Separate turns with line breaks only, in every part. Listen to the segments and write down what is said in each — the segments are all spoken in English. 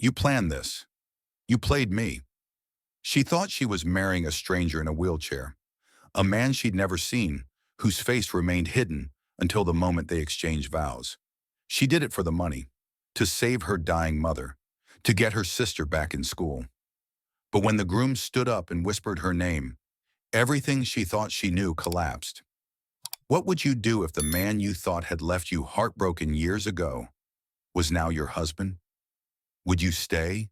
You planned this. You played me. She thought she was marrying a stranger in a wheelchair, a man she'd never seen, whose face remained hidden until the moment they exchanged vows. She did it for the money, to save her dying mother, to get her sister back in school. But when the groom stood up and whispered her name, everything she thought she knew collapsed. What would you do if the man you thought had left you heartbroken years ago was now your husband? Would you stay,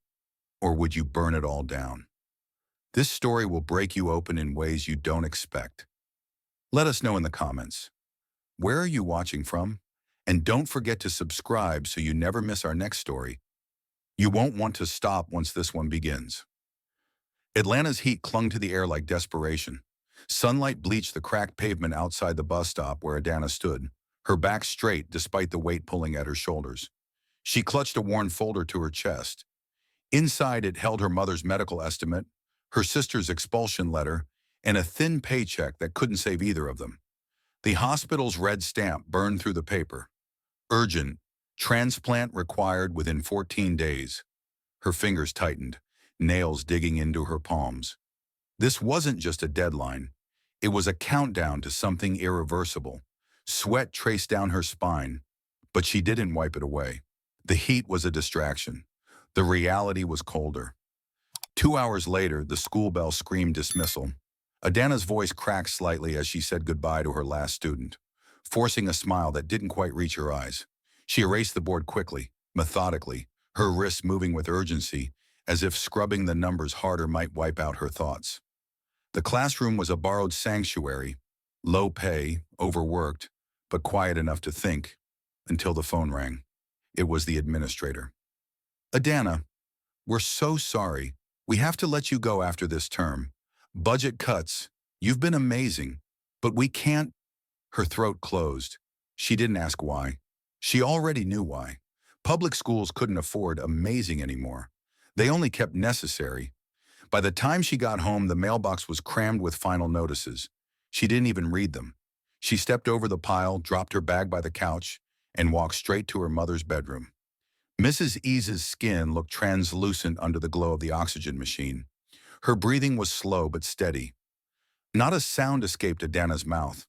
or would you burn it all down? This story will break you open in ways you don't expect. Let us know in the comments. Where are you watching from? And don't forget to subscribe so you never miss our next story. You won't want to stop once this one begins. Atlanta's heat clung to the air like desperation. Sunlight bleached the cracked pavement outside the bus stop where Adana stood, her back straight despite the weight pulling at her shoulders. She clutched a worn folder to her chest. Inside it held her mother's medical estimate, her sister's expulsion letter, and a thin paycheck that couldn't save either of them. The hospital's red stamp burned through the paper. Urgent. Transplant required within 14 days. Her fingers tightened, nails digging into her palms. This wasn't just a deadline. It was a countdown to something irreversible. Sweat traced down her spine, but she didn't wipe it away. The heat was a distraction. The reality was colder. 2 hours later, the school bell screamed dismissal. Adana's voice cracked slightly as she said goodbye to her last student, forcing a smile that didn't quite reach her eyes. She erased the board quickly, methodically, her wrists moving with urgency, as if scrubbing the numbers harder might wipe out her thoughts. The classroom was a borrowed sanctuary, low pay, overworked, but quiet enough to think, until the phone rang. It was the administrator. Adana, we're so sorry. We have to let you go after this term. Budget cuts. You've been amazing, but we can't. Her throat closed. She didn't ask why. She already knew why. Public schools couldn't afford amazing anymore. They only kept necessary. By the time she got home, the mailbox was crammed with final notices. She didn't even read them. She stepped over the pile, dropped her bag by the couch, and walked straight to her mother's bedroom. Mrs. Ease's skin looked translucent under the glow of the oxygen machine. Her breathing was slow but steady. Not a sound escaped Adana's mouth,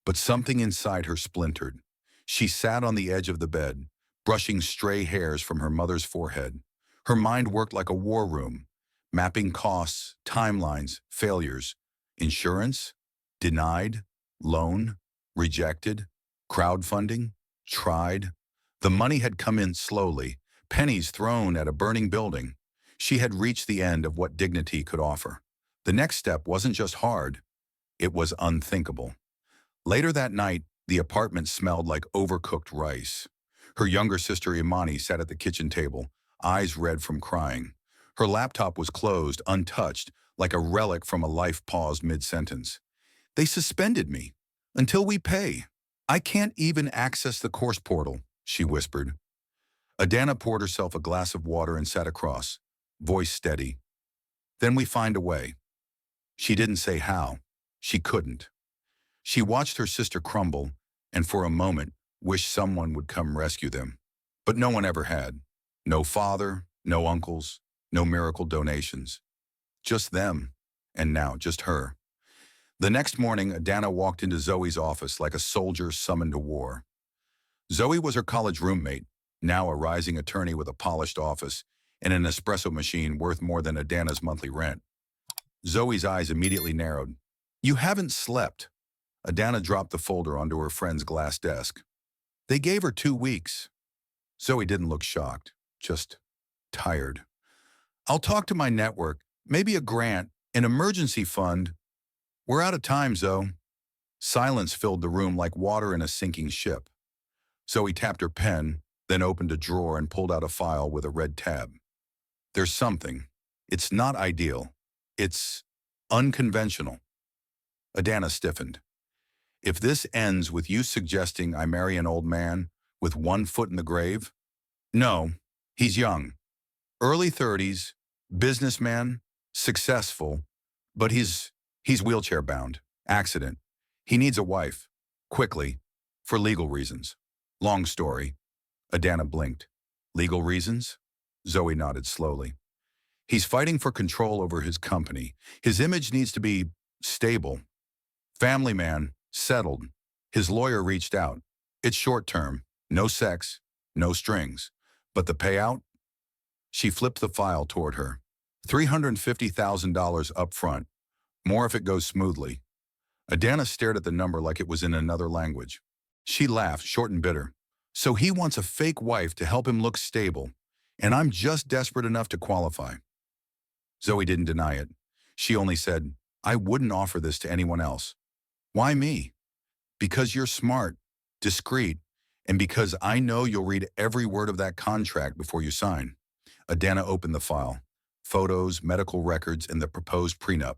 but something inside her splintered. She sat on the edge of the bed, brushing stray hairs from her mother's forehead. Her mind worked like a war room, mapping costs, timelines, failures. Insurance? Denied? Loan? Rejected? Crowdfunding? Tried? The money had come in slowly, pennies thrown at a burning building. She had reached the end of what dignity could offer. The next step wasn't just hard, it was unthinkable. Later that night, the apartment smelled like overcooked rice. Her younger sister Imani sat at the kitchen table, eyes red from crying. Her laptop was closed, untouched, like a relic from a life paused mid-sentence. They suspended me. Until we pay. I can't even access the course portal, she whispered. Adana poured herself a glass of water and sat across, voice steady. Then we find a way. She didn't say how. She couldn't. She watched her sister crumble, and for a moment wished someone would come rescue them. But no one ever had. No father, no uncles, no miracle donations. Just them, and now just her. The next morning, Adana walked into Zoe's office like a soldier summoned to war. Zoe was her college roommate, now a rising attorney with a polished office and an espresso machine worth more than Adana's monthly rent. Zoe's eyes immediately narrowed. You haven't slept. Adana dropped the folder onto her friend's glass desk. They gave her 2 weeks. Zoe didn't look shocked, just tired. I'll talk to my network, maybe a grant, an emergency fund. We're out of time, Zoe. Silence filled the room like water in a sinking ship. Zoe tapped her pen, then opened a drawer and pulled out a file with a red tab. There's something. It's not ideal. It's unconventional. Adana stiffened. If this ends with you suggesting I marry an old man with 1 foot in the grave? No, he's young. Early 30s, businessman, successful, but he's wheelchair-bound. Accident. He needs a wife. Quickly. For legal reasons. Long story. Adana blinked. Legal reasons? Zoe nodded slowly. He's fighting for control over his company. His image needs to be stable. Family man, settled. His lawyer reached out. It's short term, no sex, no strings. But the payout? She flipped the file toward her. $350,000 up front, more if it goes smoothly. Adana stared at the number like it was in another language. She laughed, short and bitter. So he wants a fake wife to help him look stable, and I'm just desperate enough to qualify. Zoe didn't deny it. She only said, I wouldn't offer this to anyone else. Why me? Because you're smart, discreet, and because I know you'll read every word of that contract before you sign. Adana opened the file. Photos, medical records, and the proposed prenup.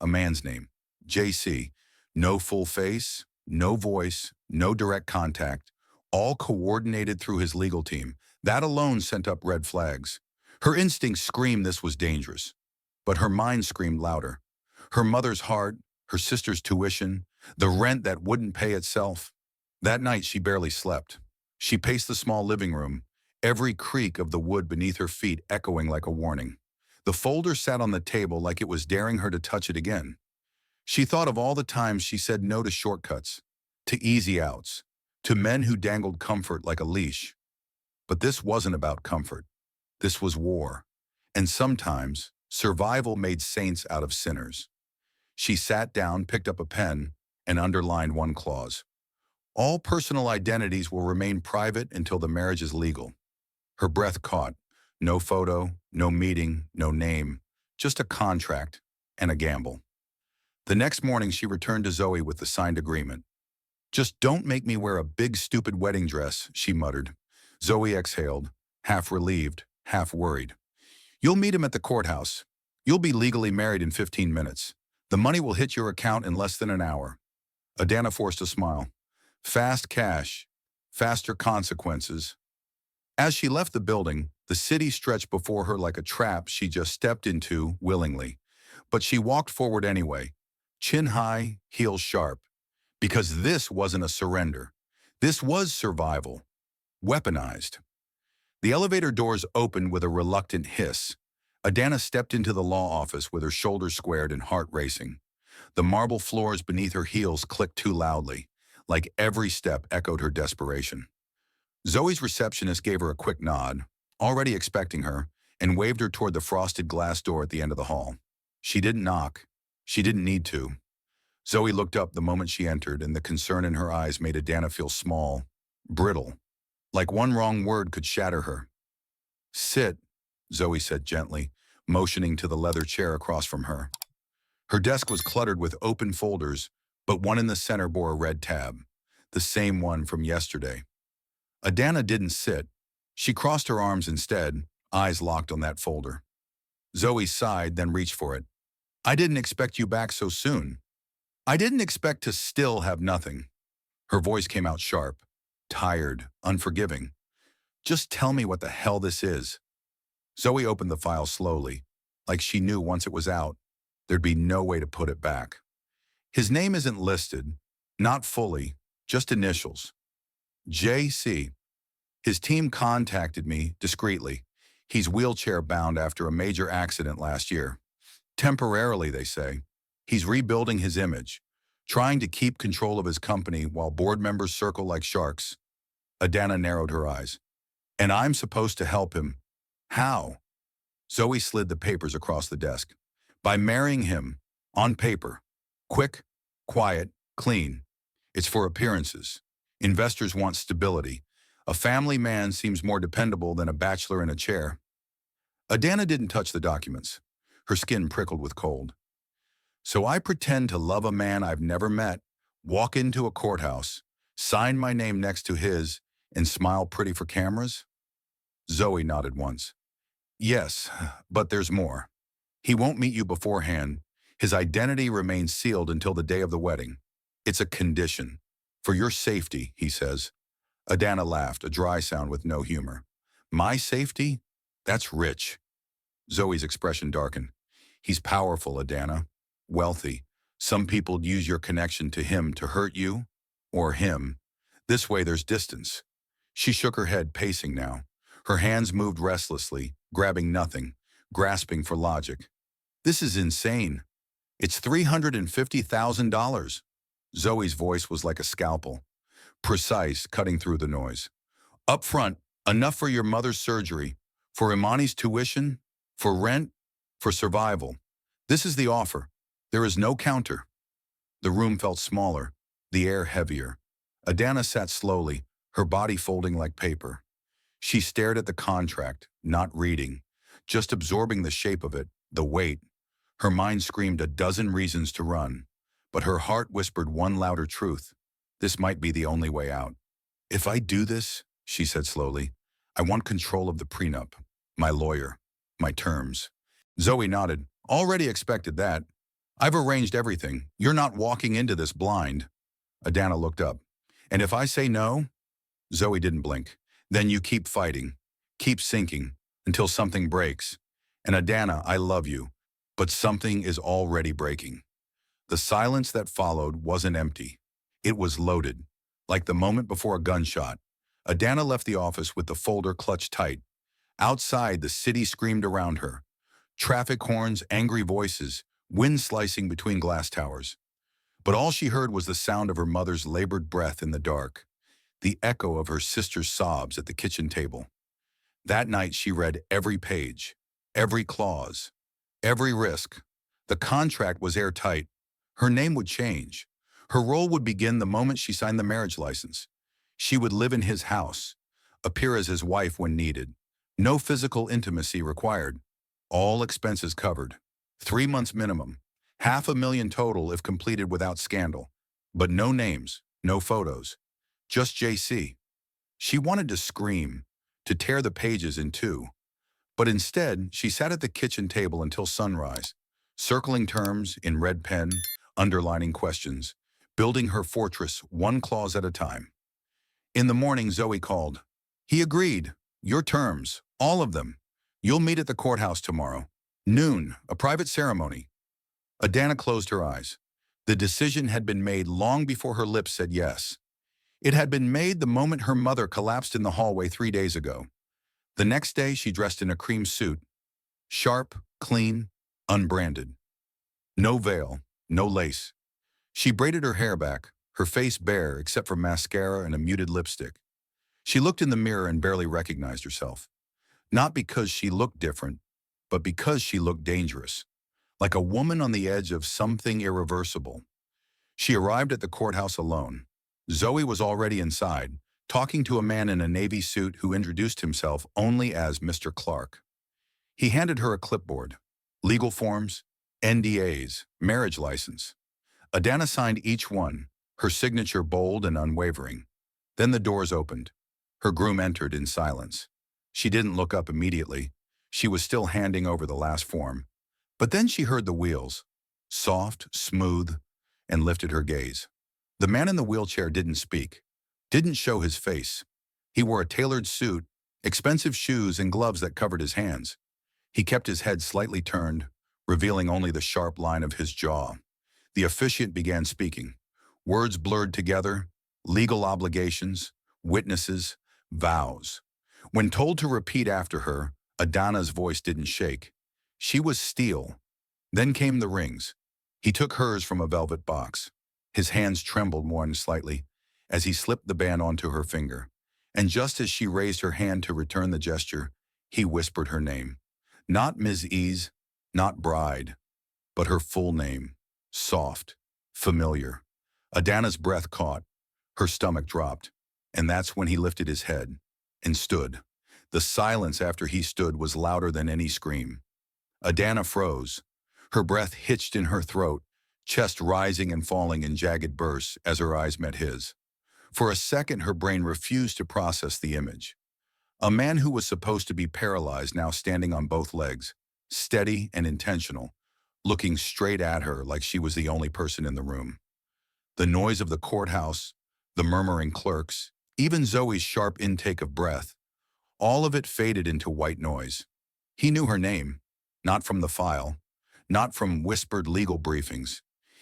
A man's name. JC. No full face, no voice, no direct contact. All coordinated through his legal team. That alone sent up red flags. Her instincts screamed this was dangerous. But her mind screamed louder. Her mother's heart, her sister's tuition, the rent that wouldn't pay itself. That night she barely slept. She paced the small living room, every creak of the wood beneath her feet echoing like a warning. The folder sat on the table like it was daring her to touch it again. She thought of all the times she said no to shortcuts, to easy outs, to men who dangled comfort like a leash. But this wasn't about comfort. This was war. And sometimes, survival made saints out of sinners. She sat down, picked up a pen, and underlined one clause. All personal identities will remain private until the marriage is legal. Her breath caught. No photo, no meeting, no name, just a contract and a gamble. The next morning she returned to Zoe with the signed agreement. Just don't make me wear a big stupid wedding dress, she muttered. Zoe exhaled, half relieved, half worried. You'll meet him at the courthouse. You'll be legally married in 15 minutes. The money will hit your account in less than an hour. Adana forced a smile. Fast cash, faster consequences. As she left the building, the city stretched before her like a trap she just stepped into willingly. But she walked forward anyway, chin high, heels sharp. Because this wasn't a surrender. This was survival. Weaponized. The elevator doors opened with a reluctant hiss. Adana stepped into the law office with her shoulders squared and heart racing. The marble floors beneath her heels clicked too loudly, like every step echoed her desperation. Zoe's receptionist gave her a quick nod, already expecting her, and waved her toward the frosted glass door at the end of the hall. She didn't knock. She didn't need to. Zoe looked up the moment she entered, and the concern in her eyes made Adana feel small, brittle, like one wrong word could shatter her. Sit, Zoe said gently, motioning to the leather chair across from her. Her desk was cluttered with open folders, but one in the center bore a red tab, the same one from yesterday. Adana didn't sit. She crossed her arms instead, eyes locked on that folder. Zoe sighed, then reached for it. I didn't expect you back so soon. I didn't expect to still have nothing. Her voice came out sharp, tired, unforgiving. Just tell me what the hell this is. Zoe opened the file slowly, like she knew once it was out, there'd be no way to put it back. His name isn't listed, not fully, just initials. JC. His team contacted me discreetly. He's wheelchair-bound after a major accident last year. Temporarily, they say. He's rebuilding his image, trying to keep control of his company while board members circle like sharks. Adana narrowed her eyes. And I'm supposed to help him. How? Zoe slid the papers across the desk. By marrying him, on paper. Quick, quiet, clean. It's for appearances. Investors want stability. A family man seems more dependable than a bachelor in a chair. Adana didn't touch the documents. Her skin prickled with cold. So I pretend to love a man I've never met, walk into a courthouse, sign my name next to his, and smile pretty for cameras? Zoe nodded once. Yes, but there's more. He won't meet you beforehand. His identity remains sealed until the day of the wedding. It's a condition. For your safety, he says. Adana laughed, a dry sound with no humor. My safety? That's rich. Zoe's expression darkened. He's powerful, Adana. Wealthy. Some people use your connection to him to hurt you, or him. This way there's distance. She shook her head, pacing now. Her hands moved restlessly, grabbing nothing, grasping for logic. This is insane. It's $350,000. Zoe's voice was like a scalpel, precise, cutting through the noise. Up front, enough for your mother's surgery, for Imani's tuition, for rent, for survival. This is the offer. There is no counter. The room felt smaller, the air heavier. Adana sat slowly, her body folding like paper. She stared at the contract, not reading, just absorbing the shape of it, the weight. Her mind screamed a dozen reasons to run, but her heart whispered one louder truth. This might be the only way out. If I do this, she said slowly, I want control of the prenup, my lawyer, my terms. Zoe nodded. Already expected that. I've arranged everything. You're not walking into this blind. Adana looked up. And if I say no? Zoe didn't blink. Then you keep fighting, keep sinking, until something breaks. And Adana, I love you, but something is already breaking. The silence that followed wasn't empty. It was loaded, like the moment before a gunshot. Adana left the office with the folder clutched tight. Outside, the city screamed around her. Traffic horns, angry voices, wind slicing between glass towers. But all she heard was the sound of her mother's labored breath in the dark, the echo of her sister's sobs at the kitchen table. That night she read every page, every clause, every risk. The contract was airtight. Her name would change. Her role would begin the moment she signed the marriage license. She would live in his house, appear as his wife when needed. No physical intimacy required. All expenses covered. 3 months minimum. $500,000 total if completed without scandal. But no names, no photos. Just JC. She wanted to scream, to tear the pages in two. But instead, she sat at the kitchen table until sunrise, circling terms in red pen, underlining questions, building her fortress one clause at a time. In the morning, Zoe called. He agreed. Your terms, all of them. You'll meet at the courthouse tomorrow. Noon, a private ceremony. Adana closed her eyes. The decision had been made long before her lips said yes. It had been made the moment her mother collapsed in the hallway 3 days ago. The next day, she dressed in a cream suit. Sharp, clean, unbranded. No veil, no lace. She braided her hair back, her face bare except for mascara and a muted lipstick. She looked in the mirror and barely recognized herself. Not because she looked different, but because she looked dangerous. Like a woman on the edge of something irreversible. She arrived at the courthouse alone. Zoe was already inside, talking to a man in a navy suit who introduced himself only as Mr. Clark. He handed her a clipboard, legal forms, NDAs, marriage license. Adana signed each one, her signature bold and unwavering. Then the doors opened. Her groom entered in silence. She didn't look up immediately. She was still handing over the last form. But then she heard the wheels, soft, smooth, and lifted her gaze. The man in the wheelchair didn't speak, didn't show his face. He wore a tailored suit, expensive shoes, and gloves that covered his hands. He kept his head slightly turned, revealing only the sharp line of his jaw. The officiant began speaking. Words blurred together, legal obligations, witnesses, vows. When told to repeat after her, Adana's voice didn't shake. She was steel. Then came the rings. He took hers from a velvet box. His hands trembled one slightly as he slipped the band onto her finger. And just as she raised her hand to return the gesture, he whispered her name. Not Ms. Ease, not bride, but her full name. Soft, familiar. Adana's breath caught. Her stomach dropped. And that's when he lifted his head and stood. The silence after he stood was louder than any scream. Adana froze. Her breath hitched in her throat, chest rising and falling in jagged bursts as her eyes met his. For a second, her brain refused to process the image. A man who was supposed to be paralyzed now standing on both legs, steady and intentional, looking straight at her like she was the only person in the room. The noise of the courthouse, the murmuring clerks, even Zoe's sharp intake of breath, all of it faded into white noise. He knew her name, not from the file, not from whispered legal briefings.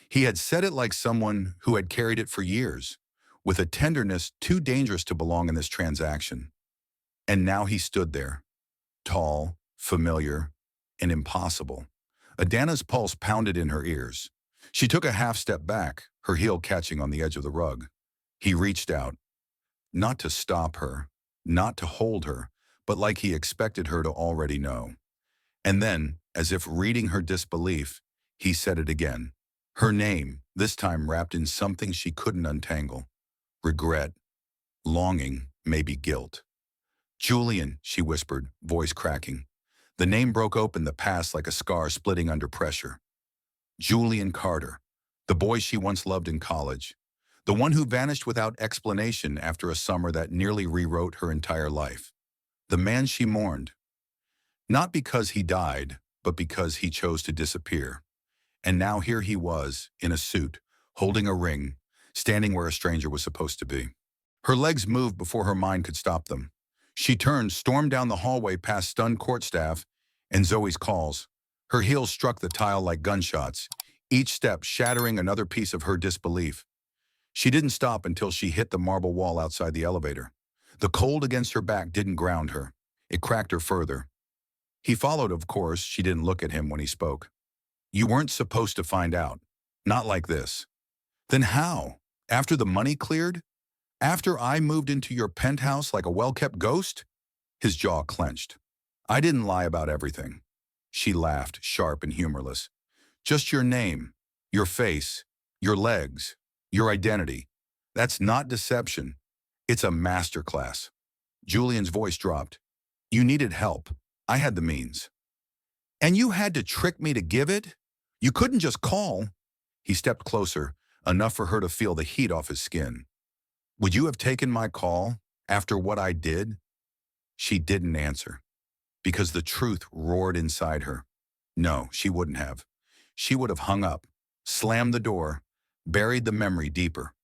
He had said it like someone who had carried it for years, with a tenderness too dangerous to belong in this transaction. And now he stood there, tall, familiar, and impossible. Adana's pulse pounded in her ears. She took a half step back, her heel catching on the edge of the rug. He reached out, not to stop her, not to hold her, but like he expected her to already know. And then, as if reading her disbelief, he said it again. Her name, this time wrapped in something she couldn't untangle. Regret, longing, maybe guilt. Julian, she whispered, voice cracking. The name broke open the past like a scar splitting under pressure. Julian Carter, the boy she once loved in college. The one who vanished without explanation after a summer that nearly rewrote her entire life. The man she mourned. Not because he died, but because he chose to disappear. And now here he was, in a suit, holding a ring, standing where a stranger was supposed to be. Her legs moved before her mind could stop them. She turned, stormed down the hallway past stunned court staff and Zoe's calls. Her heels struck the tile like gunshots, each step shattering another piece of her disbelief. She didn't stop until she hit the marble wall outside the elevator. The cold against her back didn't ground her. It cracked her further. He followed, of course. She didn't look at him when he spoke. You weren't supposed to find out. Not like this. Then how? After the money cleared? After I moved into your penthouse like a well-kept ghost? His jaw clenched. I didn't lie about everything. She laughed, sharp and humorless. Just your name, your face, your legs, your identity. That's not deception. It's a masterclass. Julian's voice dropped. You needed help. I had the means. And you had to trick me to give it? You couldn't just call. He stepped closer, enough for her to feel the heat off his skin. Would you have taken my call after what I did? She didn't answer, because the truth roared inside her. No, she wouldn't have. She would have hung up, slammed the door, buried the memory deeper.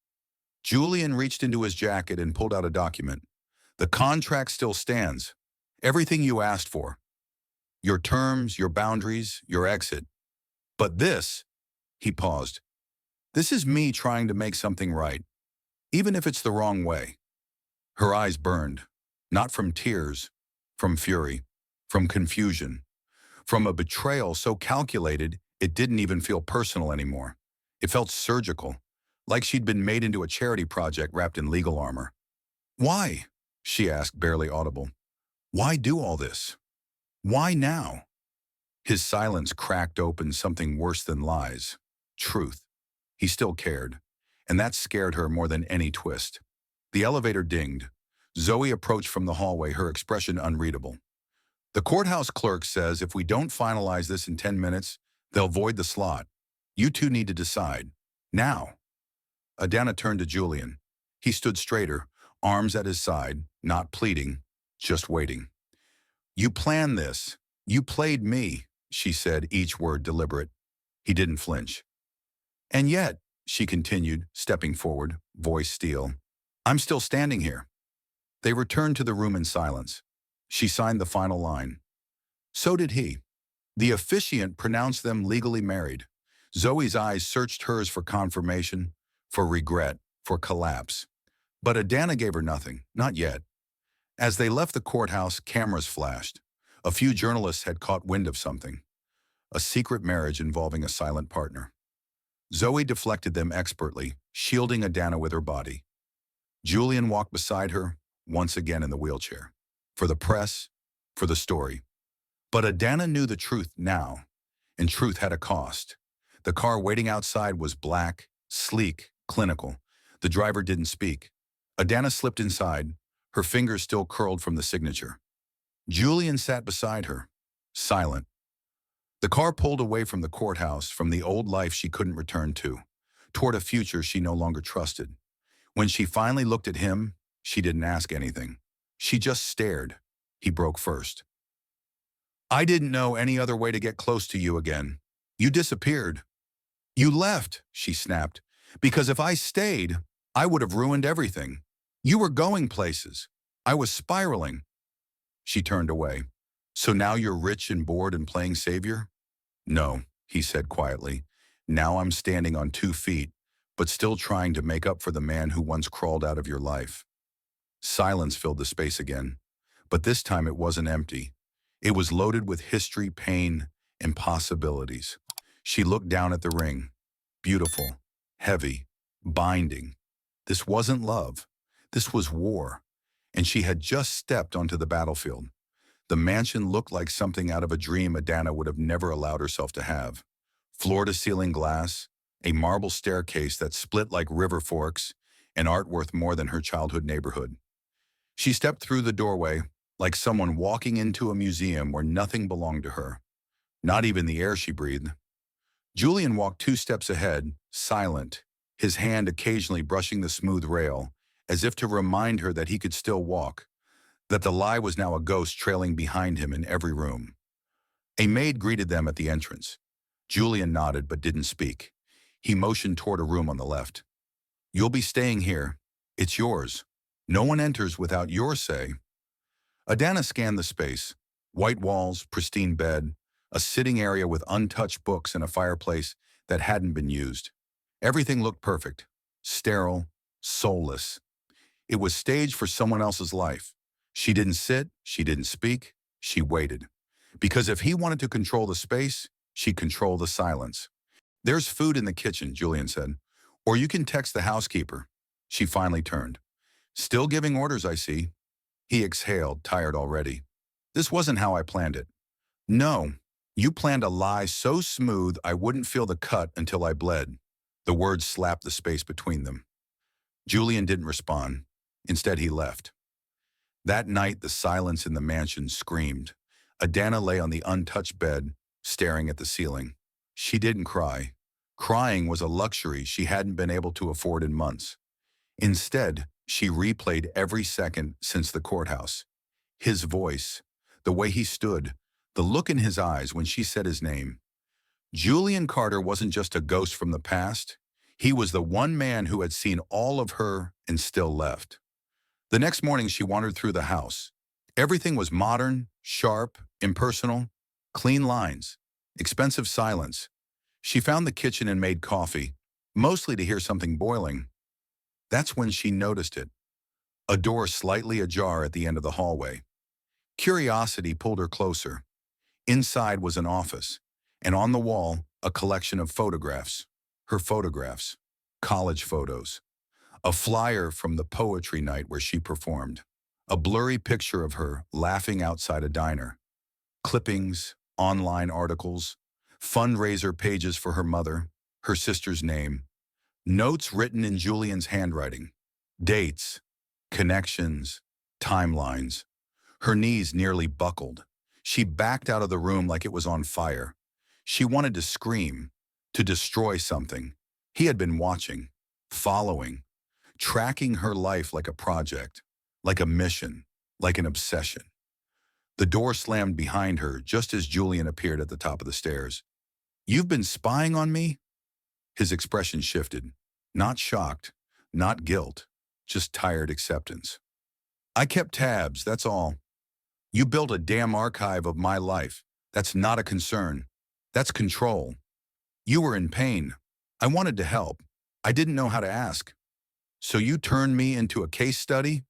Julian reached into his jacket and pulled out a document. The contract still stands. Everything you asked for. Your terms, your boundaries, your exit. But this, he paused, this is me trying to make something right, even if it's the wrong way. Her eyes burned, not from tears, from fury, from confusion, from a betrayal so calculated it didn't even feel personal anymore. It felt surgical, like she'd been made into a charity project wrapped in legal armor. Why? She asked, barely audible. Why do all this? Why now? His silence cracked open something worse than lies. Truth. He still cared, and that scared her more than any twist. The elevator dinged. Zoe approached from the hallway, her expression unreadable. The courthouse clerk says if we don't finalize this in 10 minutes, they'll void the slot. You two need to decide. Now. Adana turned to Julian. He stood straighter, arms at his side, not pleading, just waiting. You planned this. You played me, she said, each word deliberate. He didn't flinch. And yet, she continued, stepping forward, voice steel, I'm still standing here. They returned to the room in silence. She signed the final line. So did he. The officiant pronounced them legally married. Zoe's eyes searched hers for confirmation, for regret, for collapse. But Adana gave her nothing, not yet. As they left the courthouse, cameras flashed. A few journalists had caught wind of something. A secret marriage involving a silent partner. Zoe deflected them expertly, shielding Adana with her body. Julian walked beside her, once again in the wheelchair. For the press, for the story. But Adana knew the truth now, and truth had a cost. The car waiting outside was black, sleek, clinical. The driver didn't speak. Adana slipped inside, her fingers still curled from the signature. Julian sat beside her, silent. The car pulled away from the courthouse, from the old life she couldn't return to, toward a future she no longer trusted. When she finally looked at him, she didn't ask anything. She just stared. He broke first. I didn't know any other way to get close to you again. You disappeared. You left, she snapped, because if I stayed, I would have ruined everything. You were going places. I was spiraling. She turned away. So now you're rich and bored and playing savior? No, he said quietly. Now I'm standing on 2 feet, but still trying to make up for the man who once crawled out of your life. Silence filled the space again, but this time it wasn't empty. It was loaded with history, pain, and possibilities. She looked down at the ring. Beautiful, heavy, binding. This wasn't love. This was war. And she had just stepped onto the battlefield. The mansion looked like something out of a dream Adana would have never allowed herself to have. Floor-to-ceiling glass, a marble staircase that split like river forks, and art worth more than her childhood neighborhood. She stepped through the doorway, like someone walking into a museum where nothing belonged to her, not even the air she breathed. Julian walked 2 steps ahead, silent, his hand occasionally brushing the smooth rail, as if to remind her that he could still walk, that the lie was now a ghost trailing behind him in every room. A maid greeted them at the entrance. Julian nodded but didn't speak. He motioned toward a room on the left. "You'll be staying here. It's yours. No one enters without your say." Adana scanned the space. White walls, pristine bed, a sitting area with untouched books and a fireplace that hadn't been used. Everything looked perfect, sterile, soulless. It was staged for someone else's life. She didn't sit, she didn't speak, she waited. Because if he wanted to control the space, she'd control the silence. "There's food in the kitchen," Julian said. "Or you can text the housekeeper." She finally turned. "Still giving orders, I see." He exhaled, tired already. "This wasn't how I planned it." "No, you planned a lie so smooth I wouldn't feel the cut until I bled." The words slapped the space between them. Julian didn't respond. Instead, he left. That night, the silence in the mansion screamed. Adana lay on the untouched bed, staring at the ceiling. She didn't cry. Crying was a luxury she hadn't been able to afford in months. Instead, she replayed every second since the courthouse. His voice, the way he stood, the look in his eyes when she said his name. Julian Carter wasn't just a ghost from the past. He was the one man who had seen all of her and still left. The next morning, she wandered through the house. Everything was modern, sharp, impersonal, clean lines, expensive silence. She found the kitchen and made coffee, mostly to hear something boiling. That's when she noticed it. A door slightly ajar at the end of the hallway. Curiosity pulled her closer. Inside was an office, and on the wall, a collection of photographs. Her photographs. College photos. A flyer from the poetry night where she performed. A blurry picture of her laughing outside a diner. Clippings, online articles, fundraiser pages for her mother, her sister's name. Notes written in Julian's handwriting. Dates, connections, timelines. Her knees nearly buckled. She backed out of the room like it was on fire. She wanted to scream, to destroy something. He had been watching, following, tracking her life like a project, like a mission, like an obsession. The door slammed behind her just as Julian appeared at the top of the stairs. "You've been spying on me?" His expression shifted. Not shocked, not guilt, just tired acceptance. "I kept tabs, that's all. You built a damn archive of my life. That's not a concern. That's control. You were in pain. I wanted to help. I didn't know how to ask. So you turned me into a case study?"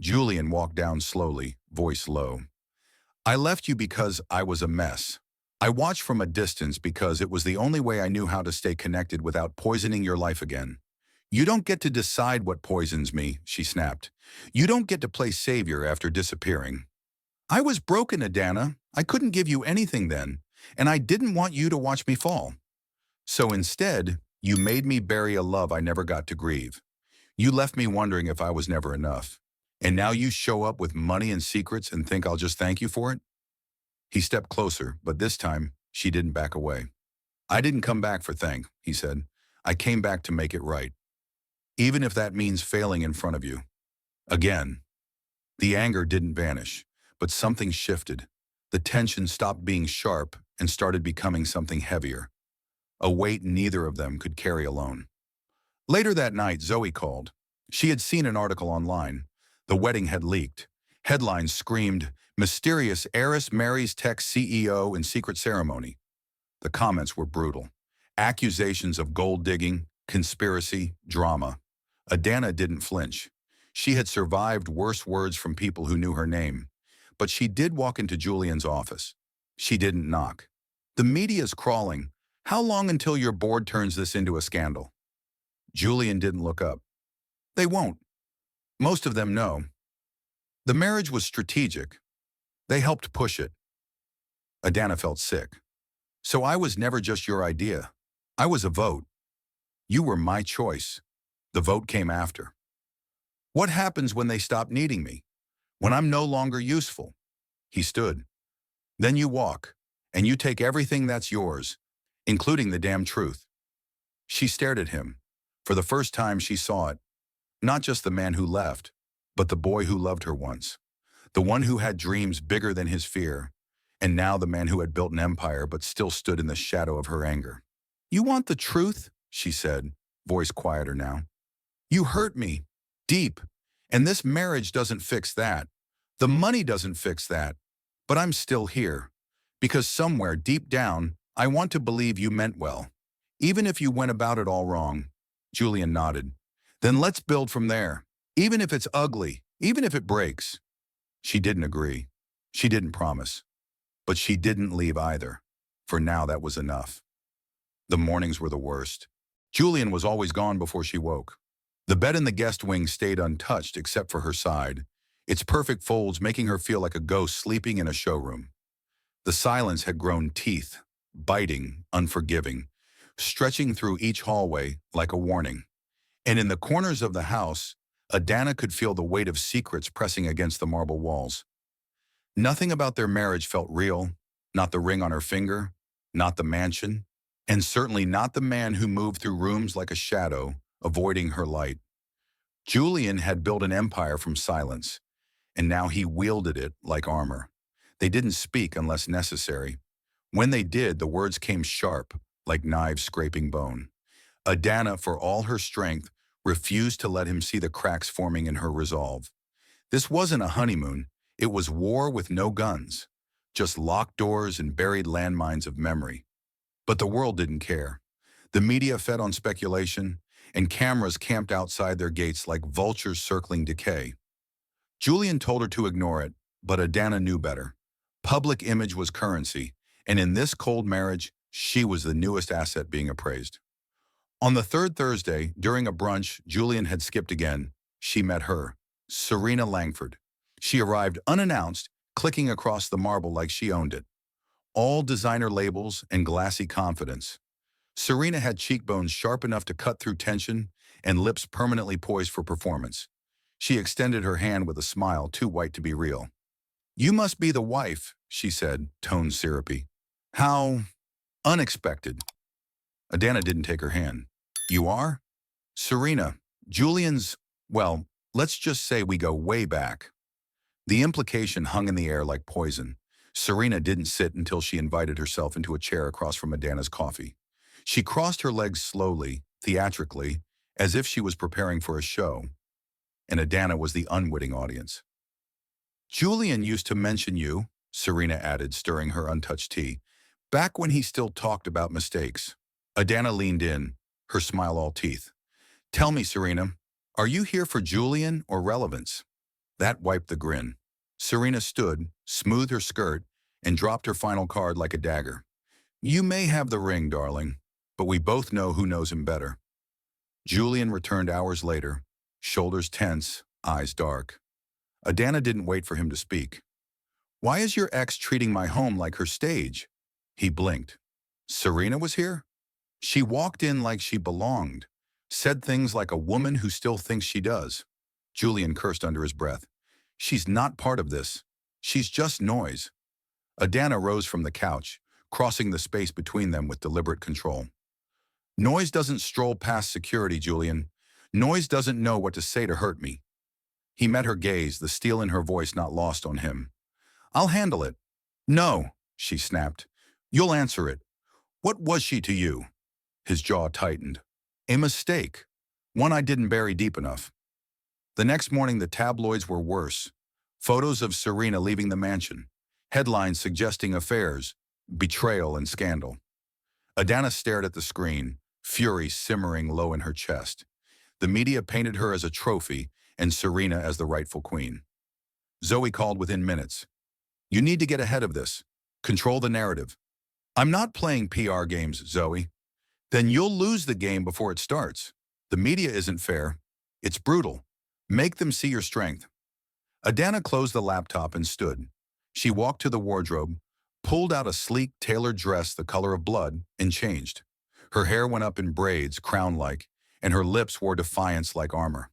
Julian walked down slowly, voice low. "I left you because I was a mess. I watched from a distance because it was the only way I knew how to stay connected without poisoning your life again." "You don't get to decide what poisons me," she snapped. "You don't get to play savior after disappearing." "I was broken, Adana. I couldn't give you anything then, and I didn't want you to watch me fall. So instead, you made me bury a love I never got to grieve. You left me wondering if I was never enough. And now you show up with money and secrets and think I'll just thank you for it?" He stepped closer, but this time, she didn't back away. "I didn't come back for thank," he said. "I came back to make it right. Even if that means failing in front of you. Again." The anger didn't vanish, but something shifted. The tension stopped being sharp and started becoming something heavier. A weight neither of them could carry alone. Later that night, Zoe called. She had seen an article online. The wedding had leaked. Headlines screamed, "Mysterious heiress marries tech CEO in secret ceremony." The comments were brutal. Accusations of gold digging, conspiracy, drama. Adana didn't flinch. She had survived worse words from people who knew her name. but she did walk into Julian's office. She didn't knock. The media's crawling. How long until your board turns this into a scandal? Julian didn't look up. They won't. Most of them know. The marriage was strategic. They helped push it. Adana felt sick. So I was never just your idea. I was a vote. You were my choice. The vote came after. What happens when they stop needing me? When I'm no longer useful? He stood. Then you walk, and you take everything that's yours, including the damn truth. She stared at him. For the first time she saw it. Not just the man who left, but the boy who loved her once. The one who had dreams bigger than his fear. And now the man who had built an empire but still stood in the shadow of her anger. You want the truth? She said, voice quieter now. You hurt me. Deep. And this marriage doesn't fix that. The money doesn't fix that. But I'm still here. Because somewhere deep down, I want to believe you meant well. Even if you went about it all wrong. Julian nodded. Then let's build from there. Even if it's ugly. Even if it breaks. She didn't agree. She didn't promise. But she didn't leave either. For now that was enough. The mornings were the worst. Julian was always gone before she woke. The bed in the guest wing stayed untouched except for her side, its perfect folds making her feel like a ghost sleeping in a showroom. The silence had grown teeth, biting, unforgiving, stretching through each hallway like a warning. And in the corners of the house, Adana could feel the weight of secrets pressing against the marble walls. Nothing about their marriage felt real, not the ring on her finger, not the mansion, and certainly not the man who moved through rooms like a shadow, avoiding her light. Julian had built an empire from silence, and now he wielded it like armor. They didn't speak unless necessary. When they did, the words came sharp, like knives scraping bone. Adana, for all her strength, refused to let him see the cracks forming in her resolve. This wasn't a honeymoon. It was war with no guns, just locked doors and buried landmines of memory. But the world didn't care. The media fed on speculation, and cameras camped outside their gates like vultures circling decay. Julian told her to ignore it, but Adana knew better. Public image was currency, and in this cold marriage, she was the newest asset being appraised. On the third Thursday, during a brunch Julian had skipped again, she met her, Serena Langford. She arrived unannounced, clicking across the marble like she owned it. All designer labels and glassy confidence. Serena had cheekbones sharp enough to cut through tension and lips permanently poised for performance. She extended her hand with a smile too white to be real. You must be the wife, she said, tone syrupy. How unexpected. Adana didn't take her hand. You are? Serena, Julian's, well, let's just say we go way back. The implication hung in the air like poison. Serena didn't sit until she invited herself into a chair across from Adana's coffee. She crossed her legs slowly, theatrically, as if she was preparing for a show. And Adana was the unwitting audience. Julian used to mention you, Serena added, stirring her untouched tea, back when he still talked about mistakes. Adana leaned in, her smile all teeth. Tell me, Serena, are you here for Julian or relevance? That wiped the grin. Serena stood, smoothed her skirt, and dropped her final card like a dagger. You may have the ring, darling, but we both know who knows him better. Julian returned hours later, shoulders tense, eyes dark. Adana didn't wait for him to speak. Why is your ex treating my home like her stage? He blinked. Serena was here? She walked in like she belonged, said things like a woman who still thinks she does. Julian cursed under his breath. She's not part of this. She's just noise. Adana rose from the couch, crossing the space between them with deliberate control. Noise doesn't stroll past security, Julian. Noise doesn't know what to say to hurt me. He met her gaze, the steel in her voice not lost on him. I'll handle it. No, she snapped. You'll answer it. What was she to you? His jaw tightened. A mistake. One I didn't bury deep enough. The next morning the tabloids were worse. Photos of Serena leaving the mansion. Headlines suggesting affairs, betrayal and scandal. Adana stared at the screen, fury simmering low in her chest. The media painted her as a trophy and Serena as the rightful queen. Zoe called within minutes. You need to get ahead of this. Control the narrative. I'm not playing PR games, Zoe. Then you'll lose the game before it starts. The media isn't fair. It's brutal. Make them see your strength. Adana closed the laptop and stood. She walked to the wardrobe, pulled out a sleek, tailored dress the color of blood, and changed. Her hair went up in braids, crown-like, and her lips wore defiance like armor.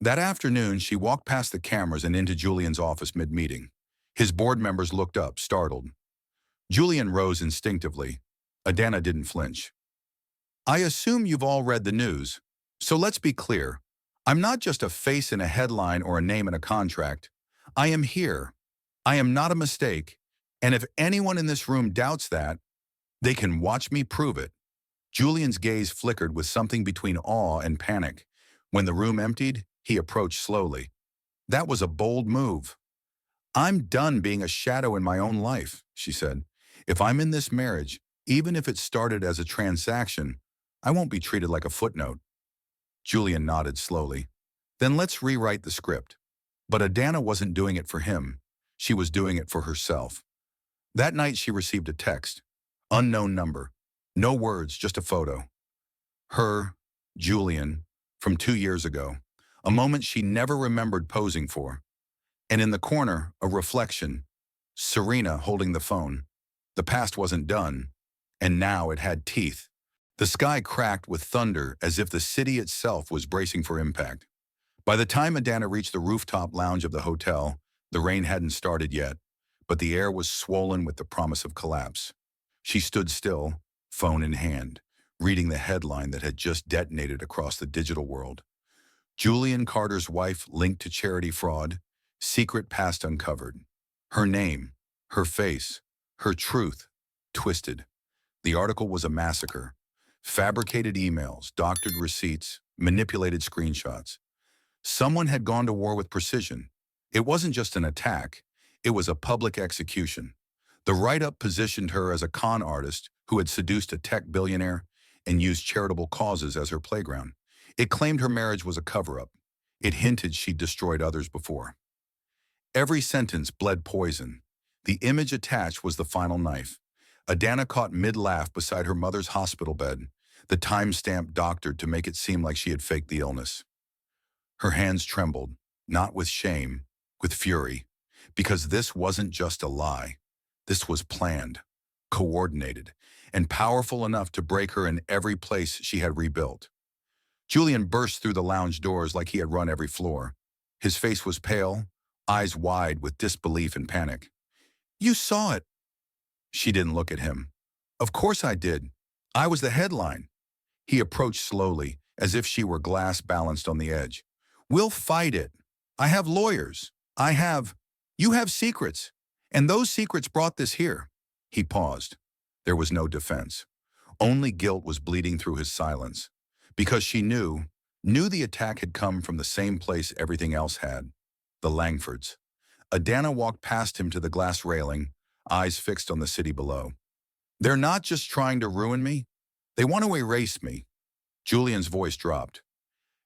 That afternoon, she walked past the cameras and into Julian's office mid-meeting. His board members looked up, startled. Julian rose instinctively. Adana didn't flinch. I assume you've all read the news. So let's be clear. I'm not just a face in a headline or a name in a contract. I am here. I am not a mistake. And if anyone in this room doubts that, they can watch me prove it. Julian's gaze flickered with something between awe and panic. When the room emptied, he approached slowly. That was a bold move. I'm done being a shadow in my own life, she said. If I'm in this marriage, even if it started as a transaction, I won't be treated like a footnote. Julian nodded slowly. Then let's rewrite the script. But Adana wasn't doing it for him. She was doing it for herself. That night she received a text. Unknown number. No words, just a photo. Her, Julian, from 2 years ago. A moment she never remembered posing for. And in the corner, a reflection. Serena holding the phone. The past wasn't done. And now it had teeth. The sky cracked with thunder as if the city itself was bracing for impact. By the time Adana reached the rooftop lounge of the hotel, the rain hadn't started yet, but the air was swollen with the promise of collapse. She stood still, phone in hand, reading the headline that had just detonated across the digital world. Julian Carter's wife linked to charity fraud, secret past uncovered. Her name, her face, her truth, twisted. The article was a massacre. Fabricated emails, doctored receipts, manipulated screenshots. Someone had gone to war with precision. It wasn't just an attack, it was a public execution. The write-up positioned her as a con artist who had seduced a tech billionaire and used charitable causes as her playground. It claimed her marriage was a cover-up. It hinted she'd destroyed others before. Every sentence bled poison. The image attached was the final knife. Adana caught mid-laugh beside her mother's hospital bed, the time-stamp doctored to make it seem like she had faked the illness. Her hands trembled, not with shame, with fury, because this wasn't just a lie. This was planned, coordinated, and powerful enough to break her in every place she had rebuilt. Julian burst through the lounge doors like he had run every floor. His face was pale, eyes wide with disbelief and panic. You saw it. She didn't look at him. Of course I did. I was the headline. He approached slowly, as if she were glass balanced on the edge. We'll fight it. I have lawyers. You have secrets. And those secrets brought this here. He paused. There was no defense. Only guilt was bleeding through his silence. Because she knew the attack had come from the same place everything else had. The Langfords. Adana walked past him to the glass railing, eyes fixed on the city below. They're not just trying to ruin me. They want to erase me. Julian's voice dropped.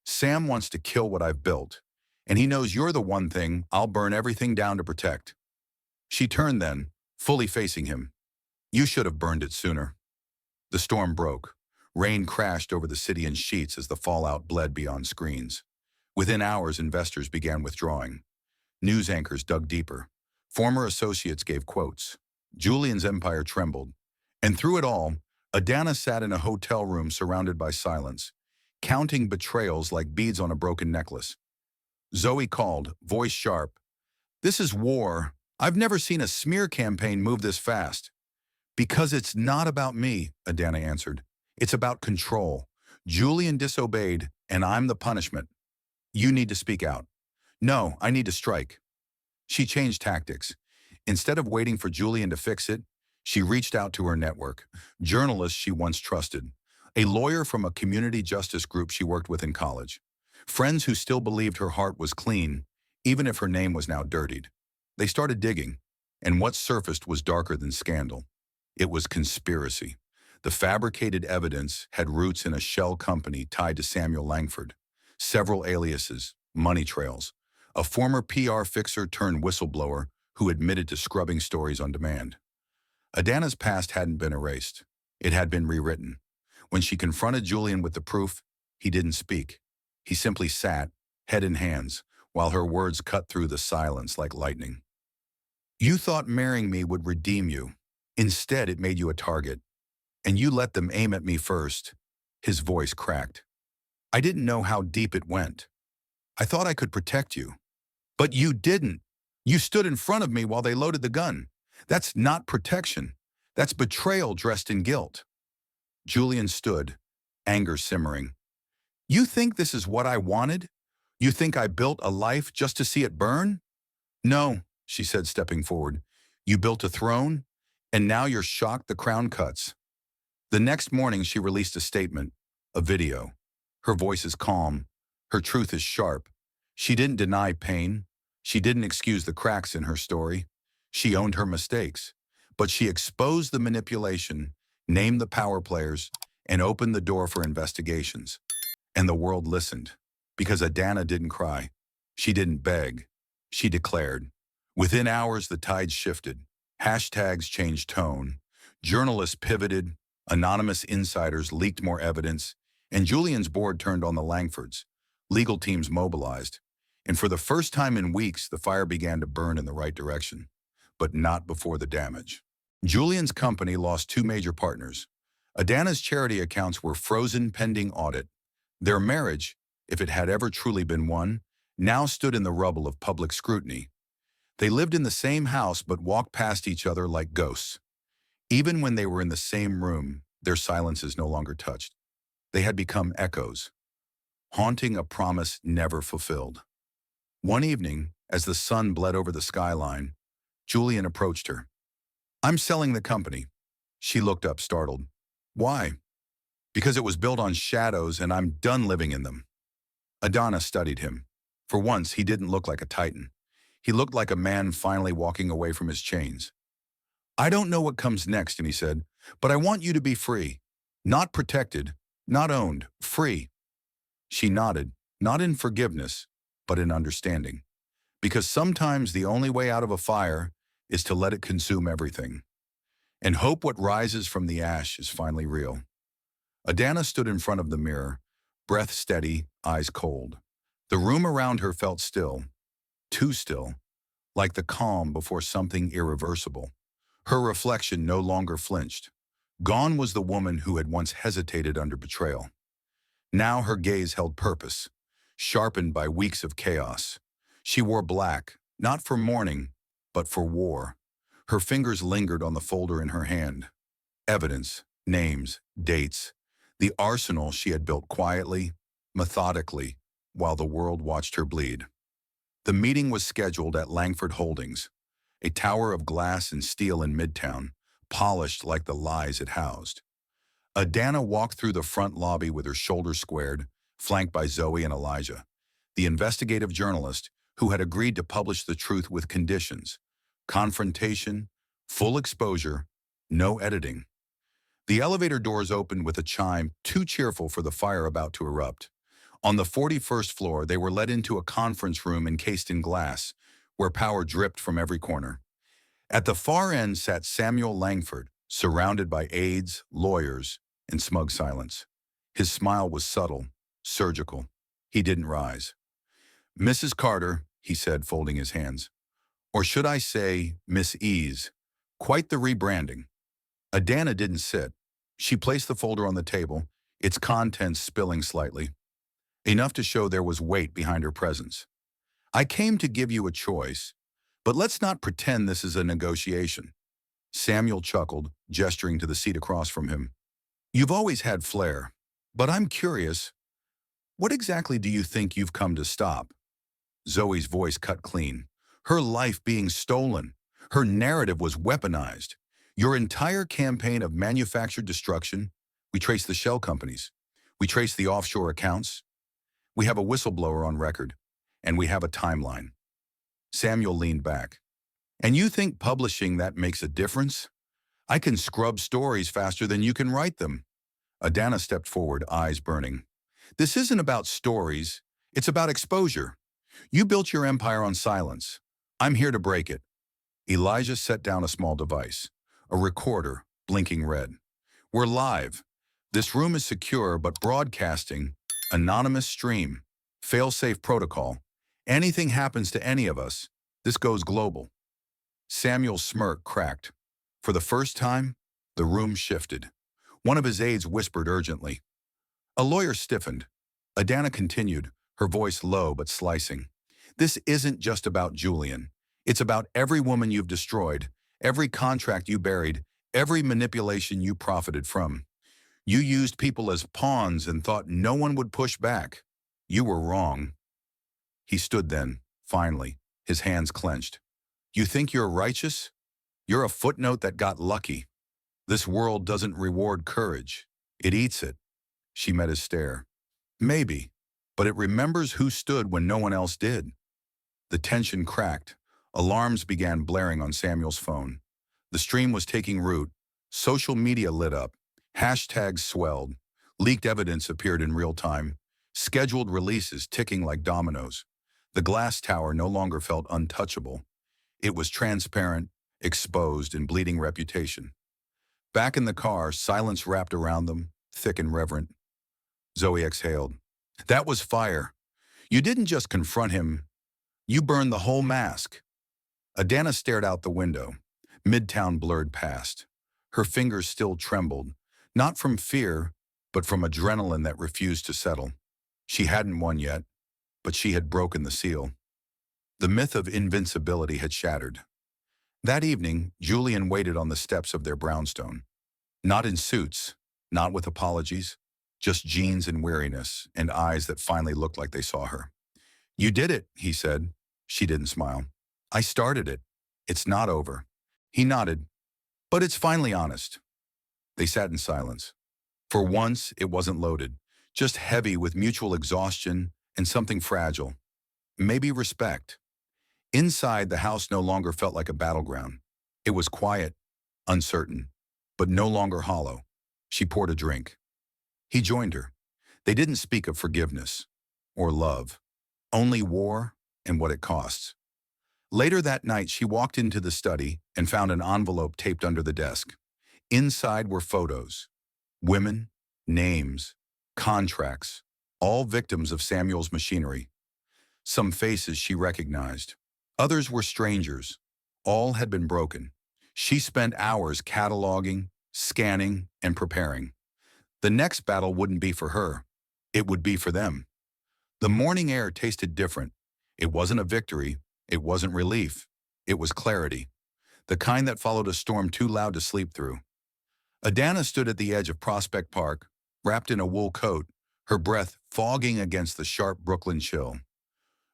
Sam wants to kill what I've built, and he knows you're the one thing I'll burn everything down to protect. She turned then, fully facing him. You should have burned it sooner. The storm broke. Rain crashed over the city in sheets as the fallout bled beyond screens. Within hours, investors began withdrawing. News anchors dug deeper. Former associates gave quotes. Julian's empire trembled. And through it all, Adana sat in a hotel room surrounded by silence, counting betrayals like beads on a broken necklace. Zoe called, voice sharp. This is war. I've never seen a smear campaign move this fast. Because it's not about me, Adana answered. It's about control. Julian disobeyed, and I'm the punishment. You need to speak out. No, I need to strike. She changed tactics. Instead of waiting for Julian to fix it, she reached out to her network, journalists she once trusted, a lawyer from a community justice group she worked with in college, friends who still believed her heart was clean, even if her name was now dirtied. They started digging, and what surfaced was darker than scandal. It was conspiracy. The fabricated evidence had roots in a shell company tied to Samuel Langford, several aliases, money trails, a former PR fixer turned whistleblower who admitted to scrubbing stories on demand. Adana's past hadn't been erased. It had been rewritten. When she confronted Julian with the proof, he didn't speak. He simply sat, head in hands, while her words cut through the silence like lightning. You thought marrying me would redeem you. Instead, it made you a target. And you let them aim at me first. His voice cracked. I didn't know how deep it went. I thought I could protect you. But you didn't. You stood in front of me while they loaded the gun. That's not protection. That's betrayal dressed in guilt. Julian stood, anger simmering. You think this is what I wanted? You think I built a life just to see it burn? No, she said, stepping forward. You built a throne, and now you're shocked the crown cuts. The next morning, she released a statement, a video. Her voice is calm. Her truth is sharp. She didn't deny pain. She didn't excuse the cracks in her story. She owned her mistakes. But she exposed the manipulation, named the power players, and opened the door for investigations. And the world listened. Because Adana didn't cry. She didn't beg. She declared. Within hours, the tide shifted. Hashtags changed tone. Journalists pivoted. Anonymous insiders leaked more evidence. And Julian's board turned on the Langfords. Legal teams mobilized. And for the first time in weeks, the fire began to burn in the right direction. But not before the damage. Julian's company lost two major partners. Adana's charity accounts were frozen pending audit. Their marriage, if it had ever truly been one, now stood in the rubble of public scrutiny. They lived in the same house but walked past each other like ghosts. Even when they were in the same room, their silences no longer touched. They had become echoes, haunting a promise never fulfilled. One evening, as the sun bled over the skyline, Julian approached her. I'm selling the company. She looked up, startled. Why? Because it was built on shadows and I'm done living in them. Adana studied him. For once, he didn't look like a titan. He looked like a man finally walking away from his chains. I don't know what comes next, and he said, but I want you to be free. Not protected, not owned, free. She nodded, not in forgiveness, but in understanding. Because sometimes the only way out of a fire is to let it consume everything. And hope what rises from the ash is finally real. Adana stood in front of the mirror, breath steady, eyes cold. The room around her felt still, too still, like the calm before something irreversible. Her reflection no longer flinched. Gone was the woman who had once hesitated under betrayal. Now her gaze held purpose, sharpened by weeks of chaos. She wore black, not for mourning, but for war. Her fingers lingered on the folder in her hand. Evidence, names, dates, the arsenal she had built quietly, methodically, while the world watched her bleed. The meeting was scheduled at Langford Holdings, a tower of glass and steel in Midtown, polished like the lies it housed. Adana walked through the front lobby with her shoulders squared, flanked by Zoe and Elijah, the investigative journalist who had agreed to publish the truth with conditions: confrontation, full exposure, no editing. The elevator doors opened with a chime too cheerful for the fire about to erupt. On the 41st floor, they were led into a conference room encased in glass, where power dripped from every corner. At the far end sat Samuel Langford, surrounded by aides, lawyers, and smug silence. His smile was subtle, surgical. He didn't rise. Mrs. Carter, he said, folding his hands. Or should I say, Miss Ease. Quite the rebranding. Adana didn't sit. She placed the folder on the table, its contents spilling slightly, enough to show there was weight behind her presence. I came to give you a choice, but let's not pretend this is a negotiation. Samuel chuckled, gesturing to the seat across from him. You've always had flair, but I'm curious, what exactly do you think you've come to stop? Zoe's voice cut clean. Her life being stolen. Her narrative was weaponized. Your entire campaign of manufactured destruction, we trace the shell companies. We trace the offshore accounts. We have a whistleblower on record. And we have a timeline. Samuel leaned back. And you think publishing that makes a difference? I can scrub stories faster than you can write them. Adana stepped forward, eyes burning. This isn't about stories. It's about exposure. You built your empire on silence. I'm here to break it. Elijah set down a small device, a recorder, blinking red. We're live. This room is secure but broadcasting, anonymous stream, fail-safe protocol. Anything happens to any of us, this goes global. Samuel's smirk cracked. For the first time, the room shifted. One of his aides whispered urgently. A lawyer stiffened. Adana continued, her voice low but slicing. This isn't just about Julian. It's about every woman you've destroyed, every contract you buried, every manipulation you profited from. You used people as pawns and thought no one would push back. You were wrong. He stood then, finally, his hands clenched. You think you're righteous? You're a footnote that got lucky. This world doesn't reward courage. It eats it. She met his stare. Maybe, but it remembers who stood when no one else did. The tension cracked. Alarms began blaring on Samuel's phone. The stream was taking root. Social media lit up. Hashtags swelled. Leaked evidence appeared in real time. Scheduled releases ticking like dominoes. The glass tower no longer felt untouchable. It was transparent, exposed, and bleeding reputation. Back in the car, silence wrapped around them, thick and reverent. Zoe exhaled. That was fire. You didn't just confront him. You burned the whole mask. Adana stared out the window. Midtown blurred past. Her fingers still trembled, not from fear, but from adrenaline that refused to settle. She hadn't won yet, but she had broken the seal. The myth of invincibility had shattered. That evening, Julian waited on the steps of their brownstone. Not in suits, not with apologies, just jeans and weariness, and eyes that finally looked like they saw her. You did it, he said. She didn't smile. I started it. It's not over. He nodded. But it's finally honest. They sat in silence. For once, it wasn't loaded, just heavy with mutual exhaustion and something fragile. Maybe respect. Inside, the house no longer felt like a battleground. It was quiet, uncertain, but no longer hollow. She poured a drink. He joined her. They didn't speak of forgiveness or love, only war and what it costs. Later that night, she walked into the study and found an envelope taped under the desk. Inside were photos, women, names, contracts, all victims of Samuel's machinery. Some faces she recognized. Others were strangers. All had been broken. She spent hours cataloging, scanning, and preparing. The next battle wouldn't be for her. It would be for them. The morning air tasted different. It wasn't a victory. It wasn't relief. It was clarity. The kind that followed a storm too loud to sleep through. Adana stood at the edge of Prospect Park, wrapped in a wool coat, her breath fogging against the sharp Brooklyn chill.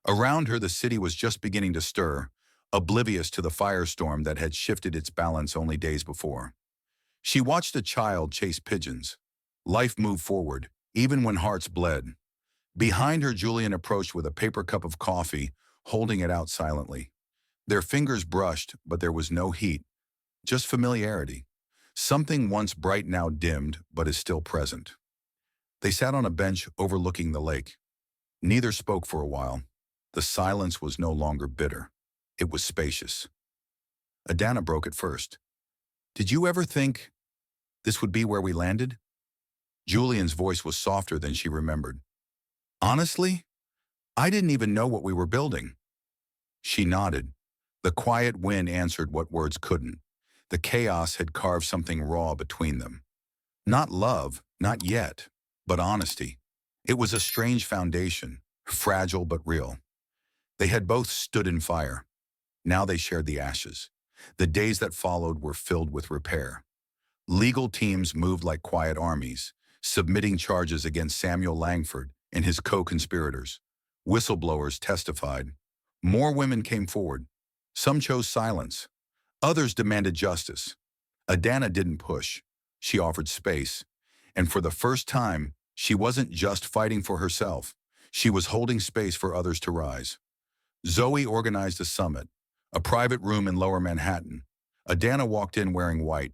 Around her, the city was just beginning to stir, oblivious to the firestorm that had shifted its balance only days before. She watched a child chase pigeons. Life moved forward, even when hearts bled. Behind her, Julian approached with a paper cup of coffee, holding it out silently. Their fingers brushed, but there was no heat, just familiarity. Something once bright now dimmed, but is still present. They sat on a bench overlooking the lake. Neither spoke for a while. The silence was no longer bitter. It was spacious. Adana broke it first. Did you ever think this would be where we landed? Julian's voice was softer than she remembered. Honestly, I didn't even know what we were building. She nodded. The quiet wind answered what words couldn't. The chaos had carved something raw between them. Not love, not yet, but honesty. It was a strange foundation, fragile but real. They had both stood in fire. Now they shared the ashes. The days that followed were filled with repair. Legal teams moved like quiet armies, submitting charges against Samuel Langford and his co-conspirators. Whistleblowers testified. More women came forward. Some chose silence. Others demanded justice. Adana didn't push. She offered space. And for the first time, she wasn't just fighting for herself. She was holding space for others to rise. Zoe organized a summit, a private room in Lower Manhattan. Adana walked in wearing white,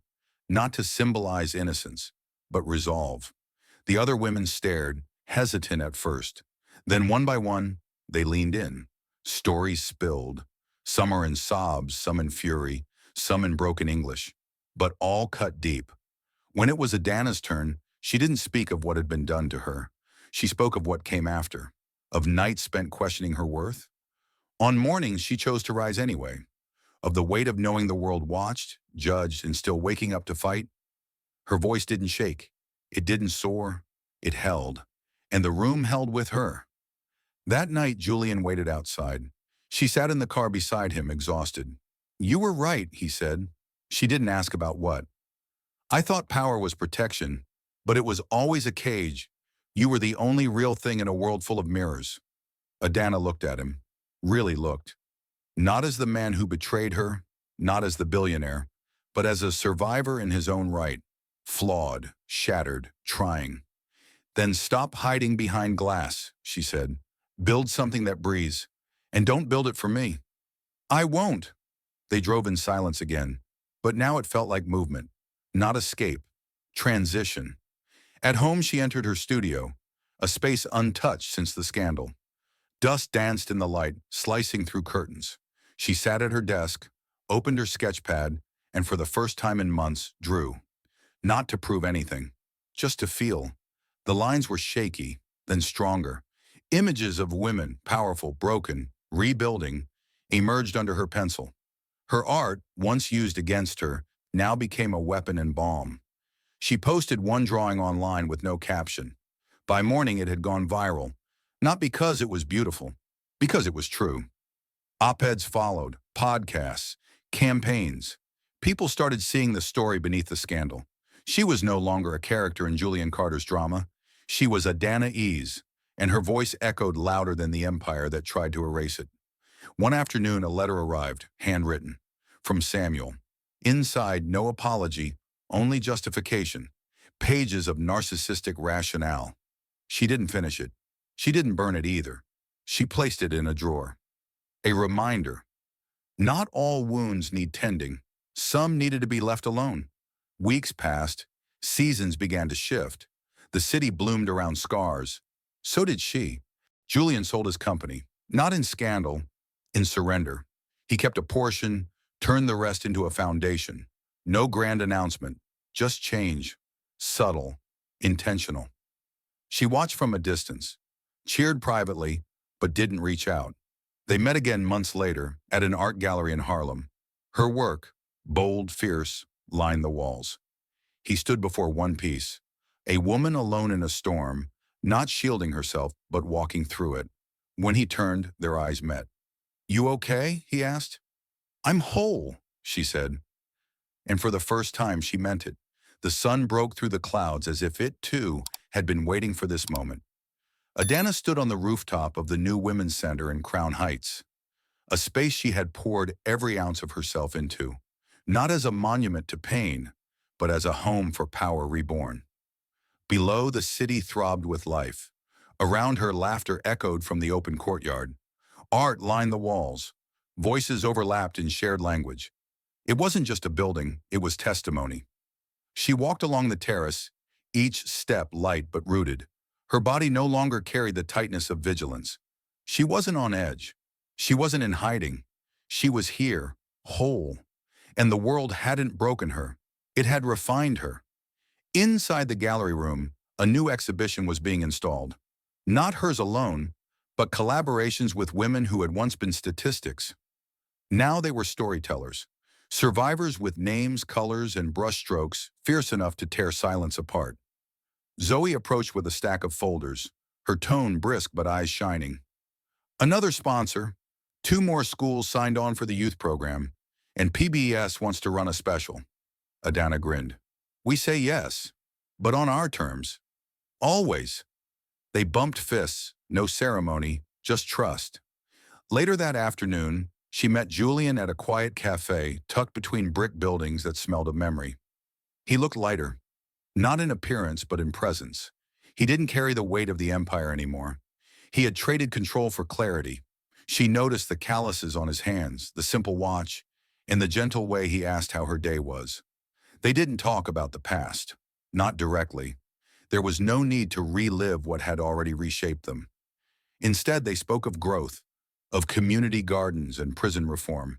not to symbolize innocence, but resolve. The other women stared, hesitant at first. Then one by one, they leaned in. Stories spilled. Some are in sobs, some in fury, some in broken English, but all cut deep. When it was Adana's turn, she didn't speak of what had been done to her. She spoke of what came after, of nights spent questioning her worth. On mornings she chose to rise anyway, of the weight of knowing the world watched, judged, and still waking up to fight. Her voice didn't shake. It didn't soar. It held. And the room held with her. That night, Julian waited outside. She sat in the car beside him, exhausted. "You were right," he said. She didn't ask about what. "I thought power was protection, but it was always a cage. You were the only real thing in a world full of mirrors." Adana looked at him. Really looked. Not as the man who betrayed her, not as the billionaire, but as a survivor in his own right. Flawed, shattered, trying. "Then stop hiding behind glass," she said. "Build something that breathes. And don't build it for me." "I won't." They drove in silence again. But now it felt like movement. Not escape. Transition. At home she entered her studio, a space untouched since the scandal. Dust danced in the light, slicing through curtains. She sat at her desk, opened her sketch pad, and for the first time in months, drew. Not to prove anything, just to feel. The lines were shaky, then stronger. Images of women, powerful, broken, rebuilding, emerged under her pencil. Her art, once used against her, now became a weapon and balm. She posted one drawing online with no caption. By morning it had gone viral, not because it was beautiful, because it was true. Op-eds followed, podcasts, campaigns. People started seeing the story beneath the scandal. She was no longer a character in Julian Carter's drama. She was Adana Ease, and her voice echoed louder than the empire that tried to erase it. One afternoon, a letter arrived, handwritten, from Samuel. Inside, no apology, only justification. Pages of narcissistic rationale. She didn't finish it. She didn't burn it either. She placed it in a drawer. A reminder. Not all wounds need tending. Some needed to be left alone. Weeks passed. Seasons began to shift. The city bloomed around scars. So did she. Julian sold his company, not in scandal, in surrender. He kept a portion, turned the rest into a foundation. No grand announcement, just change. Subtle, intentional. She watched from a distance, cheered privately, but didn't reach out. They met again months later at an art gallery in Harlem. Her work, bold, fierce, lined the walls. He stood before one piece, a woman alone in a storm, not shielding herself, but walking through it. When he turned, their eyes met. "You okay?" he asked. "I'm whole," she said. And for the first time, she meant it. The sun broke through the clouds as if it, too, had been waiting for this moment. Adana stood on the rooftop of the new Women's Center in Crown Heights, a space she had poured every ounce of herself into, not as a monument to pain, but as a home for power reborn. Below, the city throbbed with life. Around her, laughter echoed from the open courtyard. Art lined the walls. Voices overlapped in shared language. It wasn't just a building, it was testimony. She walked along the terrace, each step light but rooted. Her body no longer carried the tightness of vigilance. She wasn't on edge. She wasn't in hiding. She was here, whole. And the world hadn't broken her. It had refined her. Inside the gallery room, a new exhibition was being installed. Not hers alone, but collaborations with women who had once been statistics. Now they were storytellers, survivors with names, colors, and brushstrokes fierce enough to tear silence apart. Zoe approached with a stack of folders, her tone brisk but eyes shining. "Another sponsor, 2 more schools signed on for the youth program, and PBS wants to run a special." Adana grinned. "We say yes, but on our terms. Always." They bumped fists, no ceremony, just trust. Later that afternoon, she met Julian at a quiet cafe tucked between brick buildings that smelled of memory. He looked lighter, not in appearance but in presence. He didn't carry the weight of the empire anymore. He had traded control for clarity. She noticed the calluses on his hands, the simple watch, and the gentle way he asked how her day was. They didn't talk about the past, not directly. There was no need to relive what had already reshaped them. Instead, they spoke of growth, of community gardens and prison reform,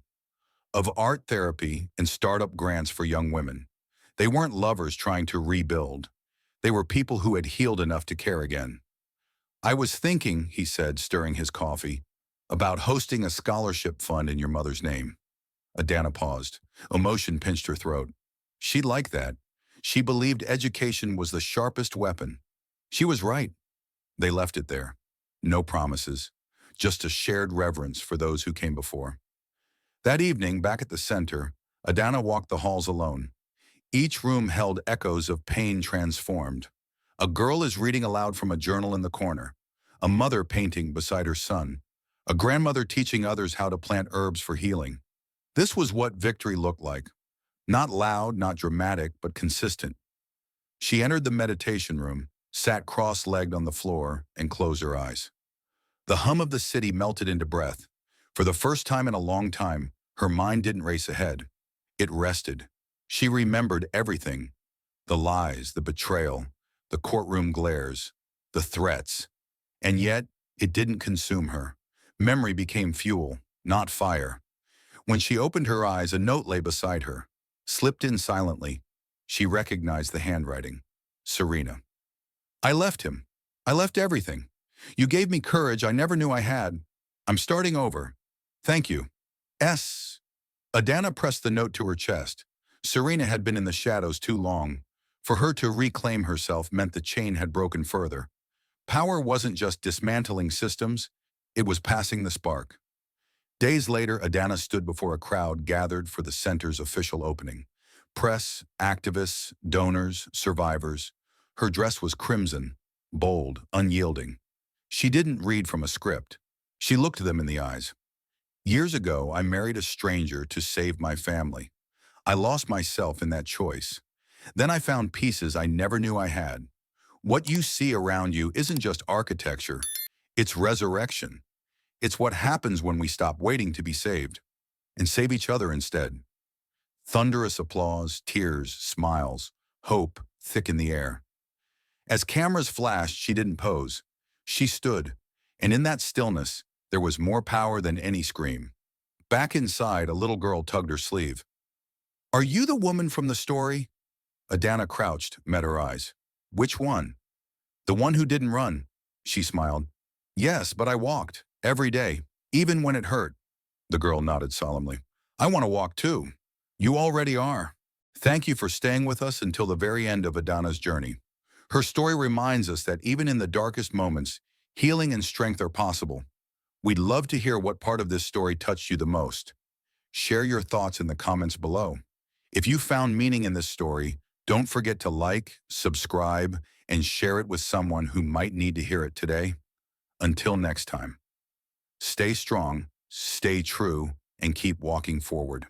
of art therapy and startup grants for young women. They weren't lovers trying to rebuild. They were people who had healed enough to care again. I was thinking, he said, stirring his coffee, about hosting a scholarship fund in your mother's name. Adana paused. Emotion pinched her throat. She'd like that. She believed education was the sharpest weapon. She was right. They left it there. No promises, just a shared reverence for those who came before. That evening, back at the center, Adana walked the halls alone. Each room held echoes of pain transformed. A girl is reading aloud from a journal in the corner. A mother painting beside her son. A grandmother teaching others how to plant herbs for healing. This was what victory looked like. Not loud, not dramatic, but consistent. She entered the meditation room, sat cross-legged on the floor, and closed her eyes. The hum of the city melted into breath. For the first time in a long time, her mind didn't race ahead. It rested. She remembered everything. The lies, the betrayal, the courtroom glares, the threats. And yet, it didn't consume her. Memory became fuel, not fire. When she opened her eyes, a note lay beside her. Slipped in silently. She recognized the handwriting. Serena. I left him. I left everything. You gave me courage I never knew I had. I'm starting over. Thank you. S. Adana pressed the note to her chest. Serena had been in the shadows too long. For her to reclaim herself meant the chain had broken further. Power wasn't just dismantling systems, it was passing the spark. Days later, Adana stood before a crowd gathered for the center's official opening. Press, activists, donors, survivors. Her dress was crimson, bold, unyielding. She didn't read from a script. She looked them in the eyes. Years ago, I married a stranger to save my family. I lost myself in that choice. Then I found pieces I never knew I had. What you see around you isn't just architecture, it's resurrection. It's what happens when we stop waiting to be saved and save each other instead. Thunderous applause, tears, smiles, hope thick in the air. As cameras flashed, she didn't pose. She stood, and in that stillness, there was more power than any scream. Back inside, a little girl tugged her sleeve. Are you the woman from the story? Adana crouched, met her eyes. Which one? The one who didn't run. She smiled. Yes, but I walked, every day, even when it hurt. The girl nodded solemnly. I want to walk too. You already are. Thank you for staying with us until the very end of Adana's journey. Her story reminds us that even in the darkest moments, healing and strength are possible. We'd love to hear what part of this story touched you the most. Share your thoughts in the comments below. If you found meaning in this story, don't forget to like, subscribe, and share it with someone who might need to hear it today. Until next time, stay strong, stay true, and keep walking forward.